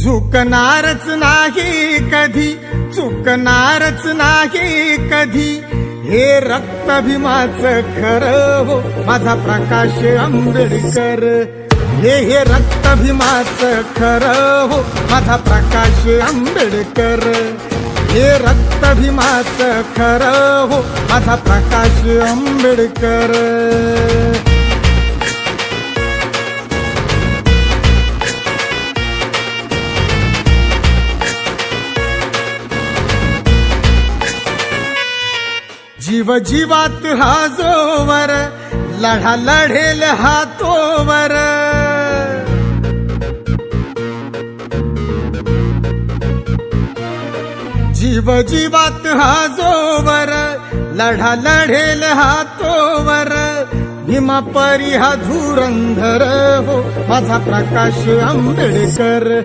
झुकणारच नाही कधी, चुकणारच नाही कधी, हे रक्त भीमाचं खरं हो माझा प्रकाश आंबेडकर। हे रक्त भीमाचं खरं हो माझा प्रकाश आंबेडकर। हे रक्त भीमाचं खरं हो माझा प्रकाश आंबेडकर। जीव जीवात हा जोवर, लढा लढेल हा तोवर। जीव जीवात हा जोवर, लढा लढेल हा तोवर। भीमा परी हा धुरंधर हो माझा प्रकाश आंबेडकर।